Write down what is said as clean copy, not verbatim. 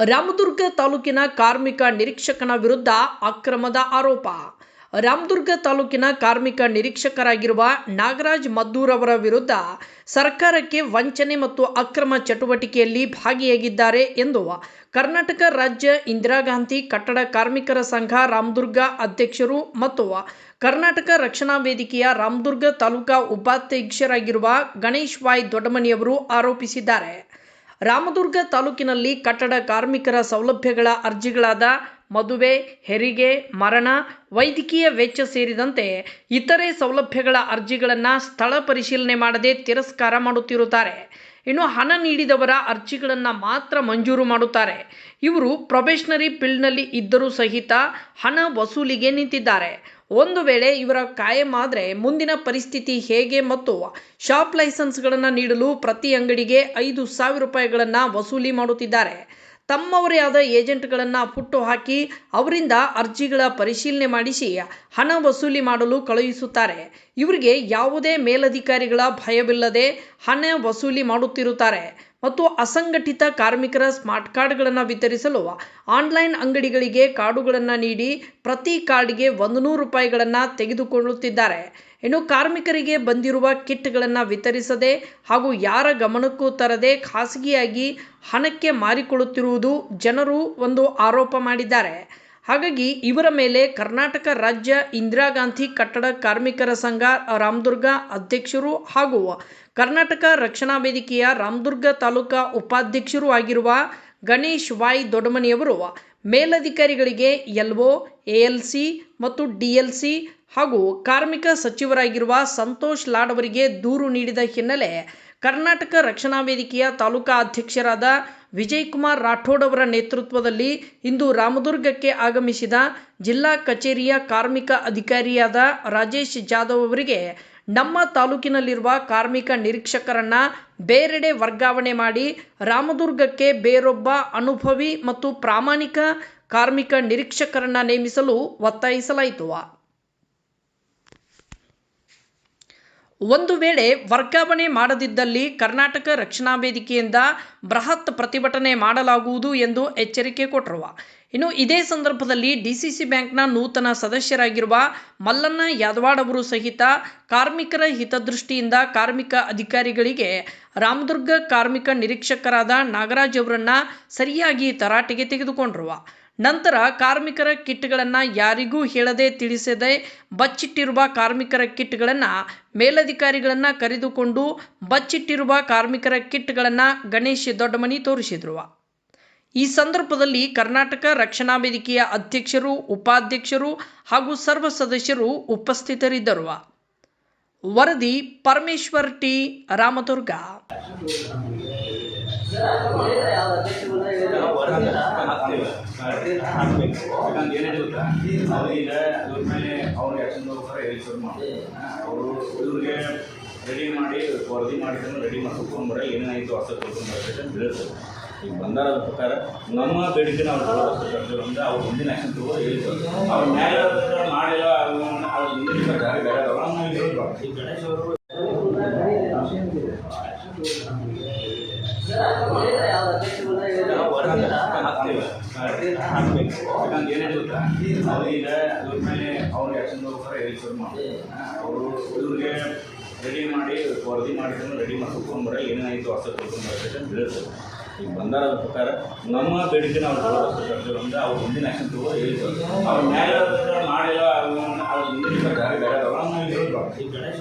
ರಾಮದುರ್ಗ ತಾಲೂಕಿನ ಕಾರ್ಮಿಕ ನಿರೀಕ್ಷಕನ ವಿರುದ್ಧ ಅಕ್ರಮದ ಆರೋಪ. ರಾಮದುರ್ಗ ತಾಲೂಕಿನ ಕಾರ್ಮಿಕ ನಿರೀಕ್ಷಕರಾಗಿರುವ ನಾಗರಾಜ್ ಮದ್ದೂರ್ ಅವರ ವಿರುದ್ಧ ಸರ್ಕಾರಕ್ಕೆ ವಂಚನೆ ಮತ್ತು ಅಕ್ರಮ ಚಟುವಟಿಕೆಯಲ್ಲಿ ಭಾಗಿಯಾಗಿದ್ದಾರೆ ಎಂದು ಕರ್ನಾಟಕ ರಾಜ್ಯ ಇಂದಿರಾ ಗಾಂಧಿ ಕಟ್ಟಡ ಕಾರ್ಮಿಕರ ಸಂಘ ರಾಮದುರ್ಗ ಅಧ್ಯಕ್ಷರು ಮತ್ತು ಕರ್ನಾಟಕ ರಕ್ಷಣಾ ವೇದಿಕೆಯ ರಾಮದುರ್ಗ ತಾಲೂಕಾ ಉಪಾಧ್ಯಕ್ಷರಾಗಿರುವ ಗಣೇಶ್ ವಾಯ್ ದೊಡ್ಡಮನಿಯವರು ಆರೋಪಿಸಿದ್ದಾರೆ. ರಾಮದುರ್ಗ ತಾಲೂಕಿನಲ್ಲಿ ಕಟ್ಟಡ ಕಾರ್ಮಿಕರ ಸೌಲಭ್ಯಗಳ ಅರ್ಜಿಗಳಾದ ಮದುವೆ, ಹೆರಿಗೆ, ಮರಣ, ವೈದ್ಯಕೀಯ ವೆಚ್ಚ ಸೇರಿದಂತೆ ಇತರೆ ಸೌಲಭ್ಯಗಳ ಅರ್ಜಿಗಳನ್ನು ಸ್ಥಳ ಪರಿಶೀಲನೆ ಮಾಡದೆ ತಿರಸ್ಕಾರ ಮಾಡುತ್ತಿರುತ್ತಾರೆ. ಇನ್ನು ಹಣ ನೀಡಿದವರ ಅರ್ಜಿಗಳನ್ನು ಮಾತ್ರ ಮಂಜೂರು ಮಾಡುತ್ತಾರೆ. ಇವರು ಪ್ರೊಬೇಷನರಿ ಫೀಲ್ಡ್ನಲ್ಲಿ ಇದ್ದರೂ ಸಹಿತ ಹಣ ವಸೂಲಿಗೆ ನಿಂತಿದ್ದಾರೆ. ಒಂದು ವೇಳೆ ಇವರ ಕಾಯಂ ಆದರೆ ಮುಂದಿನ ಪರಿಸ್ಥಿತಿ ಹೇಗೆ ಮತ್ತು ಶಾಪ್ ಲೈಸೆನ್ಸ್ಗಳನ್ನು ನೀಡಲು ಪ್ರತಿ ಅಂಗಡಿಗೆ 5,000 ರೂಪಾಯಿಗಳನ್ನು ವಸೂಲಿ ಮಾಡುತ್ತಿದ್ದಾರೆ. ತಮ್ಮವರೇ ಆದ ಏಜೆಂಟ್ಗಳನ್ನು ಹುಟ್ಟು ಹಾಕಿ ಅವರಿಂದ ಅರ್ಜಿಗಳ ಪರಿಶೀಲನೆ ಮಾಡಿಸಿ ಹಣ ವಸೂಲಿ ಮಾಡಲು ಕಳುಹಿಸುತ್ತಾರೆ. ಇವರಿಗೆ ಯಾವುದೇ ಮೇಲಧಿಕಾರಿಗಳ ಭಯವಿಲ್ಲದೆ ಹಣ ವಸೂಲಿ ಮಾಡುತ್ತಿರುತ್ತಾರೆ ಮತ್ತು ಅಸಂಘಟಿತ ಕಾರ್ಮಿಕರ ಸ್ಮಾರ್ಟ್ ಕಾರ್ಡ್ಗಳನ್ನು ವಿತರಿಸಲು ಆನ್ಲೈನ್ ಅಂಗಡಿಗಳಿಗೆ ಕಾರ್ಡುಗಳನ್ನು ನೀಡಿ ಪ್ರತಿ ಕಾರ್ಡ್ಗೆ 100 ರೂಪಾಯಿಗಳನ್ನು ತೆಗೆದುಕೊಳ್ಳುತ್ತಿದ್ದಾರೆ. ಇನ್ನು ಕಾರ್ಮಿಕರಿಗೆ ಬಂದಿರುವ ಕಿಟ್ಗಳನ್ನು ವಿತರಿಸದೆ ಹಾಗೂ ಯಾರ ಗಮನಕ್ಕೂ ತರದೆ ಖಾಸಗಿಯಾಗಿ ಹಣಕ್ಕೆ ಮಾರಿಕೊಳ್ಳುತ್ತಿರುವುದು ಜನರು ಒಂದು ಆರೋಪ ಮಾಡಿದ್ದಾರೆ. ಹಾಗಾಗಿ ಇವರ ಮೇಲೆ ಕರ್ನಾಟಕ ರಾಜ್ಯ ಇಂದಿರಾ ಗಾಂಧಿ ಕಟ್ಟಡ ಕಾರ್ಮಿಕರ ಸಂಘ ರಾಮದುರ್ಗ ಅಧ್ಯಕ್ಷರು ಹಾಗೂ ಕರ್ನಾಟಕ ರಕ್ಷಣಾ ವೇದಿಕೆಯ ರಾಮದುರ್ಗ ತಾಲೂಕಾ ಉಪಾಧ್ಯಕ್ಷರೂ ಆಗಿರುವ ಗಣೇಶ್ ವಾಯ್ ದೊಡ್ಡಮನಿಯವರು ಮೇಲಧಿಕಾರಿಗಳಿಗೆ LO, ALC ಮತ್ತು DLC ಹಾಗೂ ಕಾರ್ಮಿಕ ಸಚಿವರಾಗಿರುವ ಸಂತೋಷ್ ಲಾಡ್ ಅವರಿಗೆ ದೂರು ನೀಡಿದ ಹಿನ್ನೆಲೆ ಕರ್ನಾಟಕ ರಕ್ಷಣಾ ವೇದಿಕೆಯ ತಾಲೂಕಾ ಅಧ್ಯಕ್ಷರಾದ ವಿಜಯಕುಮಾರ್ ರಾಠೋಡ್ ಅವರ ನೇತೃತ್ವದಲ್ಲಿ ಇಂದು ರಾಮದುರ್ಗಕ್ಕೆ ಆಗಮಿಸಿದ ಜಿಲ್ಲಾ ಕಚೇರಿಯ ಕಾರ್ಮಿಕ ಅಧಿಕಾರಿಯಾದ ರಾಜೇಶ್ ಜಾಧವ್ ಅವರಿಗೆ ನಮ್ಮ ತಾಲೂಕಿನಲ್ಲಿರುವ ಕಾರ್ಮಿಕ ನಿರೀಕ್ಷಕರನ್ನ ಬೇರೆಡೆ ವರ್ಗಾವಣೆ ಮಾಡಿ ರಾಮದುರ್ಗಕ್ಕೆ ಬೇರೊಬ್ಬ ಅನುಭವಿ ಮತ್ತು ಪ್ರಾಮಾಣಿಕ ಕಾರ್ಮಿಕ ನಿರೀಕ್ಷಕರನ್ನ ನೇಮಿಸಲು ಒತ್ತಾಯಿಸಲಾಯಿತು. ಒಂದು ವೇಳೆ ವರ್ಗಾವಣೆ ಮಾಡದಿದ್ದಲ್ಲಿ ಕರ್ನಾಟಕ ರಕ್ಷಣಾ ವೇದಿಕೆಯಿಂದ ಬೃಹತ್ ಪ್ರತಿಭಟನೆ ಮಾಡಲಾಗುವುದು ಎಂದು ಎಚ್ಚರಿಕೆ ಕೊಟ್ಟರು. ಇನ್ನು ಇದೇ ಸಂದರ್ಭದಲ್ಲಿ DCC ಬ್ಯಾಂಕ್ನ ನೂತನ ಸದಸ್ಯರಾಗಿರುವ ಮಲ್ಲಣ್ಣ ಯಾದವಾಡ್ ಅವರು ಸಹಿತ ಕಾರ್ಮಿಕರ ಹಿತದೃಷ್ಟಿಯಿಂದ ಕಾರ್ಮಿಕ ಅಧಿಕಾರಿಗಳಿಗೆ ರಾಮದುರ್ಗ ಕಾರ್ಮಿಕ ನಿರೀಕ್ಷಕರಾದ ನಾಗರಾಜ್ ಅವರನ್ನ ಸರಿಯಾಗಿ ತರಾಟೆಗೆ ತೆಗೆದುಕೊಂಡರು. ನಂತರ ಕಾರ್ಮಿಕರ ಕಿಟ್ಗಳನ್ನು ಯಾರಿಗೂ ಹೇಳದೆ ತಿಳಿಸದೆ ಬಚ್ಚಿಟ್ಟಿರುವ ಕಾರ್ಮಿಕರ ಕಿಟ್ಗಳನ್ನು ಮೇಲಧಿಕಾರಿಗಳನ್ನು ಕರೆದುಕೊಂಡು ಬಚ್ಚಿಟ್ಟಿರುವ ಕಾರ್ಮಿಕರ ಕಿಟ್ಗಳನ್ನು ಗಣೇಶ್ ದೊಡ್ಡಮನಿ ತೋರಿಸಿದರು. ಈ ಸಂದರ್ಭದಲ್ಲಿ ಕರ್ನಾಟಕ ರಕ್ಷಣಾ ವೇದಿಕೆಯ ಅಧ್ಯಕ್ಷರು, ಉಪಾಧ್ಯಕ್ಷರು ಹಾಗೂ ಸರ್ವ ಸದಸ್ಯರು ಉಪಸ್ಥಿತರಿದ್ದರು. ವರದಿ ಪರಮೇಶ್ವರ್ ಟಿ, ರಾಮದುರ್ಗ. ರೆಡಿ ಮಾಡಿ ವರದಿ ಮಾಡಿದ್ರೆ ರೆಡಿ ಮಾಡಿ ಕುತ್ಕೊಂಡ್ಬರ ಏನಾಯಿತು ಹೊಸ ಬೀಳುತ್ತೆ. ಈಗ ಬಂದಾರದ ಪ್ರಕಾರ ನಮ್ಮ ಬೇಡಿಕೆ ನಾವು ಅಂದ್ರೆ ಅವ್ರು ಮುಂದಿನ ಆ್ಯಕ್ಷನ್ ತಗೋದು ಹೇಳ್ತಾರೆ. ಅವ್ರ ನ್ಯಾಯ ಮಾಡಿಲ್ಲ ಅವ್ರ ಹಿಂದಿನ ಬೇರೆ ಈ ಗಣೇಶ್ ಅವರು ಹಾಕ್ಬೇಕು. ಯಾಕಂದ್ರೆ ಏನಿರುತ್ತೆ ಅವ್ರೀಗ ಅದ್ರ ಮೇಲೆ ಅವ್ರಿಗೆ ಆ್ಯಕ್ಷನ್ ತಗೋತಾರೆ ಶುರು ಮಾಡಿ ಅವರು ಇವ್ರಿಗೆ ರೆಡಿ ಮಾಡಿ ವರದಿ ಮಾಡಿದ್ರೆ ರೆಡಿ ಮಾಡಿ ಕುತ್ಕೊಂಡ್ಬರ ಏನಾಯಿತು ಹೊಸ ಬೀಳುತ್ತೆ. ಈಗ ಬಂದಾರದ ಪ್ರಕಾರ ನಮ್ಮ ಬೇಡಿಕೆ ನಾವು ಅಂದ್ರೆ ಅವ್ರ ಮುಂದಿನ ಆ್ಯಕ್ಷನ್ ತಗೋದು ಹೇಳ್ತಾರೆ. ಅವ್ರ ನ್ಯಾಯ ಮಾಡಿಲ್ಲ ಅವ್ರ ಹಿಂದಿನ ಬೇರೆ ಈ ಗಣೇಶ್